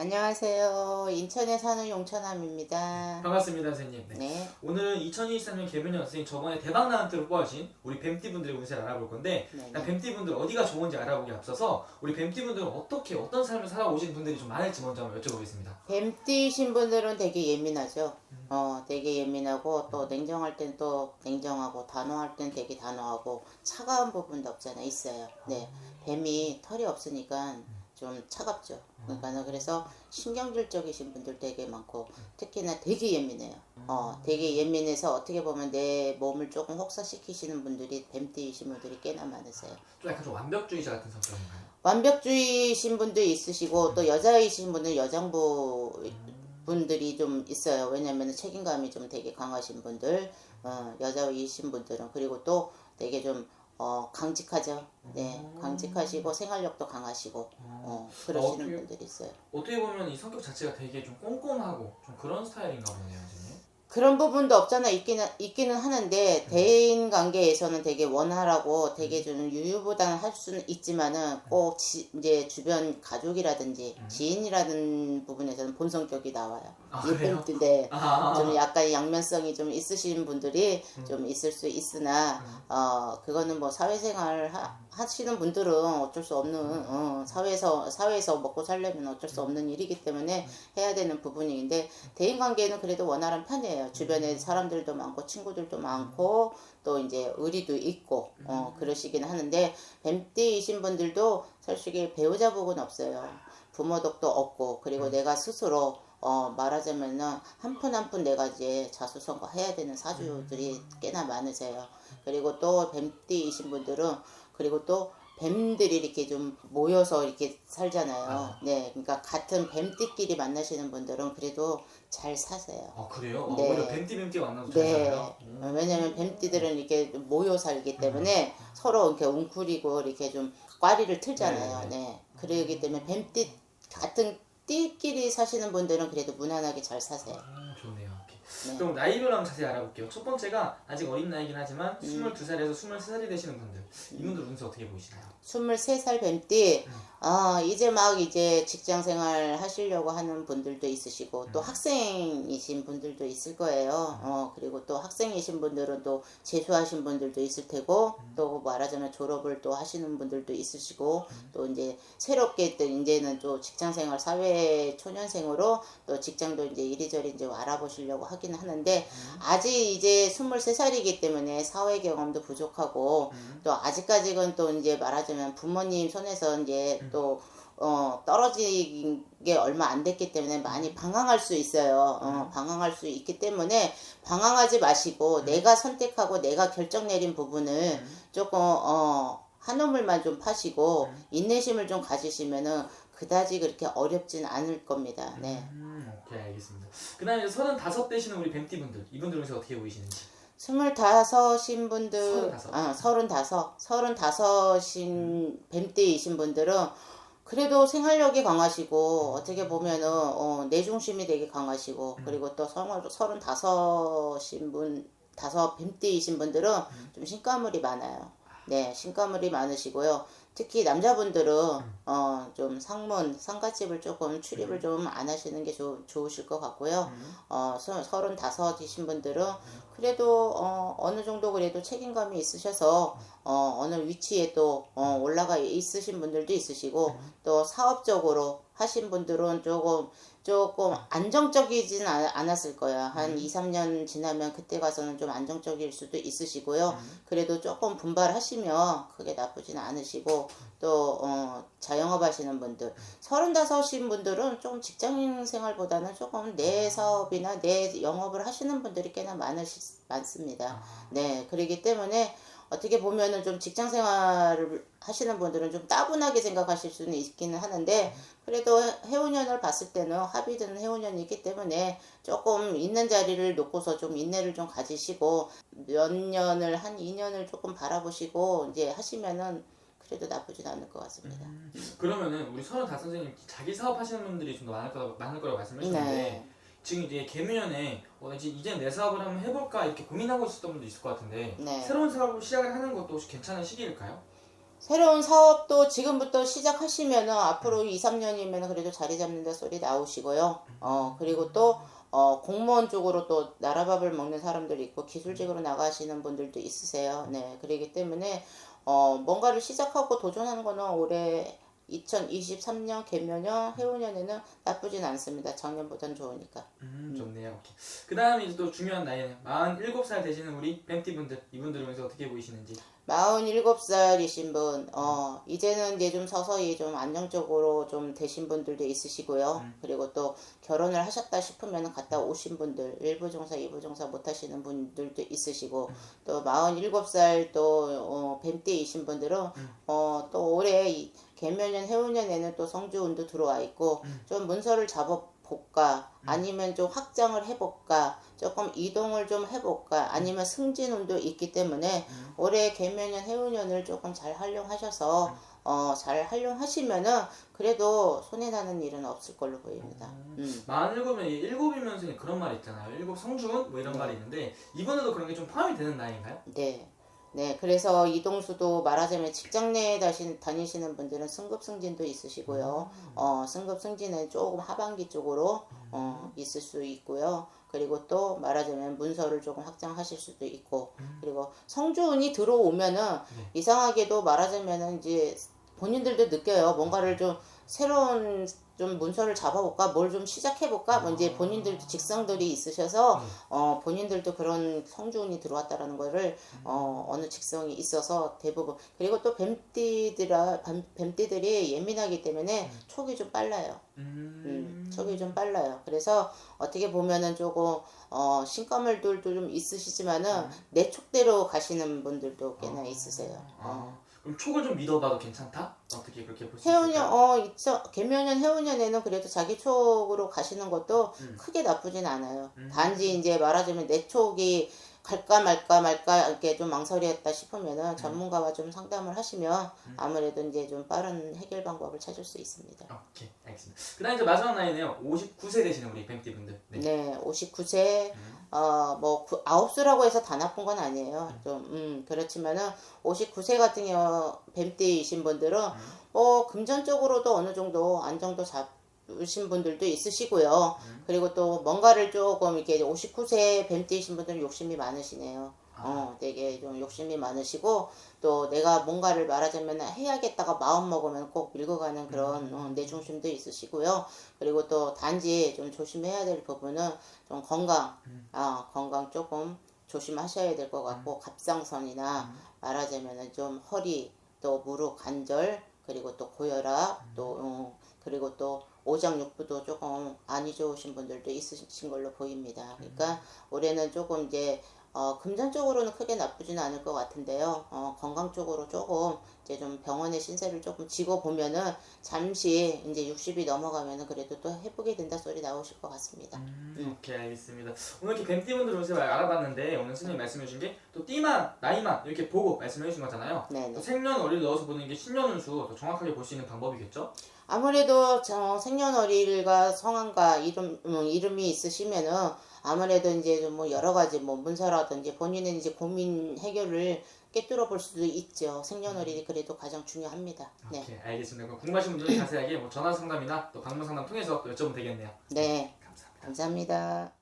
안녕하세요. 인천에 사는 용천함입니다. 반갑습니다, 선생님. 네. 네, 오늘은 2023년 개변년 선생님 저번에 대박나는 뜻을 뽑아주신 우리 뱀띠분들의 운세를 알아볼 건데 네, 일단 네. 뱀띠분들 어디가 좋은지 알아보기 앞서서 우리 뱀띠분들은 어떤 삶을 살아오신 분들이 좀 많을지 먼저 한번 여쭤보겠습니다. 뱀띠신 분들은 되게 예민하죠. 되게 예민하고 또 냉정할 땐 또 냉정하고 단호할 땐 되게 단호하고 차가운 부분도 없잖아요. 있어요. 네, 뱀이 털이 없으니까 좀 차갑죠. 그러니까 그래서 신경질적이신 분들 되게 많고 특히나 되게 예민해요. 되게 예민해서 어떻게 보면 내 몸을 조금 혹사시키시는 분들이 뱀띠이신 분들이 꽤나 많으세요. 좀 약간 좀 완벽주의자 같은 성격인가요? 완벽주의신 분도 있으시고 또 여자이신 분은 여장부 분들이 좀 있어요. 왜냐면 책임감이 좀 되게 강하신 분들, 여자이신 분들은 그리고 또 되게 좀 강직하죠. 네, 강직하시고 생활력도 강하시고 그러시는 어떻게, 분들이 있어요. 어떻게 보면 이 성격 자체가 되게 좀 꼼꼼하고 좀 그런 스타일인가 보네요, 선생님. 그런 부분도 없잖아. 있기는 하는데 대인 관계에서는 되게 원활하고 되게 좀 유유부단 할 수는 있지만은 꼭 이제 주변 가족이라든지 지인이라는 부분에서는 본성격이 나와요. 아, 그래요? 네, 아, 좀 약간 양면성이 좀 있으신 분들이 좀 있을 수 있으나 그거는 뭐 사회생활 하시는 분들은 어쩔 수 없는 사회에서 먹고 살려면 어쩔 수 없는 일이기 때문에 해야 되는 부분인데 대인 관계는 그래도 원활한 편이에요. 주변에 사람들도 많고 친구들도 많고 또 이제 의리도 있고 그러시긴 하는데 뱀띠이신 분들도 솔직히 배우자 복은 없어요. 부모 덕도 없고 그리고 내가 스스로 말하자면은 한 푼 한 푼 내가 이제 자수성가 해야 되는 사주들이 꽤나 많으세요. 그리고 또 뱀띠이신 분들은 그리고 또 뱀들이 이렇게 좀 모여서 이렇게 살잖아요. 네, 그러니까 같은 뱀띠끼리 만나시는 분들은 그래도 잘 사세요. 아 그래요? 오히려 네, 뱀띠 만나서 잘 네. 살아요? 왜냐면 뱀띠들은 이렇게 모여 살기 때문에 서로 이렇게 웅크리고 이렇게 좀 꽈리를 틀잖아요. 네네네. 네, 그러기 때문에 뱀띠 같은 띠끼리 사시는 분들은 그래도 무난하게 잘 사세요. 좋네요. 오케이. 네. 그럼 나이별로 한번 자세히 알아볼게요. 첫 번째가 아직 어린 나이긴 하지만 22살에서 23살이 되시는 분들. 이분들 운세 어떻게 보이시나요? 23살 뱀띠, 이제 막 이제 직장 생활 하시려고 하는 분들도 있으시고, 또 학생이신 분들도 있을 거예요. 그리고 또 학생이신 분들은 또 재수하신 분들도 있을 테고, 또 말하자면 졸업을 또 하시는 분들도 있으시고, 또 이제 새롭게 또 이제는 또 직장 생활 사회 초년생으로 또 직장도 이제 이리저리 이제 알아보시려고 하긴 하는데, 아직 이제 23살이기 때문에 사회 경험도 부족하고, 또 아직까지는 또 이제 말하자면 부모님 손에서 이제 또 떨어진 게 얼마 안 됐기 때문에 많이 방황할 수 있어요. 방황할 수 있기 때문에 방황하지 마시고 내가 선택하고 내가 결정 내린 부분을 조금 한우물만 좀 파시고 인내심을 좀 가지시면은 그다지 그렇게 어렵진 않을 겁니다. 네. 오케이 알겠습니다. 그 다음에 35 되시는 우리 뱀띠분들. 이분들 운세 어떻게 보이시는지. 25신 분들, 35. 35신 뱀띠이신 분들은 그래도 생활력이 강하시고, 어떻게 보면은, 내 중심이 되게 강하시고, 그리고 또 35신 분, 다섯 뱀띠이신 분들은 좀 신가물이 많아요. 네, 신가물이 많으시고요. 특히 남자분들은, 좀 상갓집을 조금 출입을 좀 안 하시는 게 좋으실 것 같고요. 35이신 분들은 그래도, 어느 정도 그래도 책임감이 있으셔서, 어느 위치에 또, 올라가 있으신 분들도 있으시고, 또 사업적으로 하신 분들은 조금 안정적이진 않았을 거야. 한 2, 3년 지나면 그때 가서는 좀 안정적일 수도 있으시고요. 그래도 조금 분발하시면 크게 나쁘진 않으시고, 또, 자영업 하시는 분들. 35인 분들은 좀 직장인 생활보다는 조금 내 사업이나 내 영업을 하시는 분들이 꽤나 많습니다. 네, 그렇기 때문에 어떻게 보면은 좀 직장 생활을 하시는 분들은 좀 따분하게 생각하실 수는 있기는 하는데 그래도 해운년을 봤을 때는 합의되는 해운년이기 때문에 조금 있는 자리를 놓고서 좀 인내를 좀 가지시고 몇 년을 한 2년을 조금 바라보시고 이제 하시면은 그래도 나쁘진 않을 것 같습니다. 그러면은 우리 35 선생님 자기 사업 하시는 분들이 좀 더 많을 거라고 말씀을 하셨는데 네. 지금 이제 개묘년에 이제 내 사업을 한번 해볼까 이렇게 고민하고 있었던 분도 있을 것 같은데 네. 새로운 사업을 시작을 하는 것도 혹시 괜찮은 시기일까요? 새로운 사업도 지금부터 시작하시면은 앞으로 2, 3년이면 그래도 자리 잡는다 소리 나오시고요. 그리고 또 공무원 쪽으로 또 나라밥을 먹는 사람들이 있고 기술직으로 나가시는 분들도 있으세요. 네, 그렇기 때문에 뭔가를 시작하고 도전하는 거는 올해 2023년 개묘년 해오년에는 나쁘진 않습니다. 작년보단 좋으니까. 좋네요. 오케이. 그 다음에 이제 또 중요한 나이는 47살 되시는 우리 뱀띠분들, 이분들을 보면서 어떻게 보이시는지. 47살이신 분, 이제는 이제 좀 서서히 좀 안정적으로 좀 되신 분들도 있으시고요. 그리고 또 결혼을 하셨다 싶으면 갔다 오신 분들, 1부 종사, 2부 종사 못 하시는 분들도 있으시고, 또 47살 또, 뱀띠이신 분들은, 또 올해 개묘년, 해오년에는 또 성주운도 들어와 있고, 좀 문서를 잡아볼까, 아니면 좀 확장을 해볼까, 조금 이동을 좀 해볼까, 아니면 승진운도 있기 때문에 올해 개묘년, 해오년을 조금 잘 활용하셔서 잘 활용하시면은 그래도 손해나는 일은 없을 걸로 보입니다. 47이면 일곱이면서 그런 말이 있잖아요. 일곱 성주운 뭐 이런 말이 있는데 이분들도 그런 게 좀 포함이 되는 나이인가요? 네. 네, 그래서 이동수도 말하자면 직장 내에 다니시는 분들은 승급 승진도 있으시고요. 승급 승진은 조금 하반기 쪽으로 있을 수 있고요. 그리고 또 말하자면 문서를 조금 확장하실 수도 있고, 그리고 성주운이 들어오면은 이상하게도 말하자면은 이제 본인들도 느껴요. 뭔가를 좀 새로운 좀 문서를 잡아볼까, 뭘 좀 시작해볼까, 뭐 이제 본인들도 직성들이 있으셔서 본인들도 그런 성주운이 들어왔다라는 거를 어느 직성이 있어서 대부분. 그리고 또 뱀띠들이 예민하기 때문에 촉이 좀 빨라요. 촉이 좀 빨라요. 그래서 어떻게 보면은 조금 신가물들도 좀 있으시지만은 내 촉대로 가시는 분들도 꽤나 있으세요. 그럼 촉을 좀 믿어봐도 괜찮다? 어떻게 그렇게 볼 수 있을까요? 해운년, 개묘년, 해운년에는 그래도 자기 촉으로 가시는 것도 크게 나쁘진 않아요. 단지 이제 말하자면 내 촉이 갈까 말까 이렇게 좀 망설였다 싶으면은 전문가와 좀 상담을 하시면 아무래도 이제 좀 빠른 해결 방법을 찾을 수 있습니다. 오케이, 알겠습니다. 그 다음에 이제 마지막 나이네요. 59세 되시는 우리 뱀띠분들. 네, 59세, 뭐, 9수라고 해서 다 나쁜 건 아니에요. 좀, 그렇지만은, 59세 같은 경우, 뱀띠이신 분들은, 금전적으로도 어느 정도 안정도 잡으신 분들도 있으시고요. 그리고 또, 뭔가를 조금, 이렇게 59세 뱀띠이신 분들은 욕심이 많으시네요. 되게 좀 욕심이 많으시고, 또 내가 뭔가를 말하자면 해야겠다가 마음 먹으면 꼭 밀고 가는 그런 내중심도 있으시고요. 그리고 또 단지 좀 조심해야 될 부분은 좀 건강 조금 조심하셔야 될 것 같고, 갑상선이나 말하자면 좀 허리, 또 무릎 관절, 그리고 또 고혈압, 또, 그리고 또 오장육부도 조금 안 좋으신 분들도 있으신 걸로 보입니다. 그러니까 올해는 조금 이제 금전적으로는 크게 나쁘진 않을 것 같은데요. 건강 쪽으로 조금 이제 좀 병원의 신세를 조금 지고 보면은 잠시 이제 60이 넘어가면은 그래도 또 해보게 된다 소리 나오실 것 같습니다. 오케이, 알겠습니다. 오늘 이렇게 뱀띠분들 옷을 알아봤는데 오늘 선생님 말씀해주신 게 또 띠만 나이만 이렇게 보고 말씀해주신 거잖아요. 네네. 또 생년월일 넣어서 보는 게 신년운수 더 정확하게 볼 수 있는 방법이겠죠? 아무래도 생년월일과 성함과 이름이 있으시면은 아무래도 이제 좀 뭐 여러 가지 뭐 문서라든지 본인의 이제 고민 해결을 꿰뚫어 볼 수도 있죠. 생년월일이 그래도 가장 중요합니다. 네. 오케이, 알겠습니다. 그럼 궁금하신 분들은 자세하게 뭐 전화 상담이나 또 방문 상담 통해서 또 여쭤보면 되겠네요. 네. 감사합니다. 감사합니다.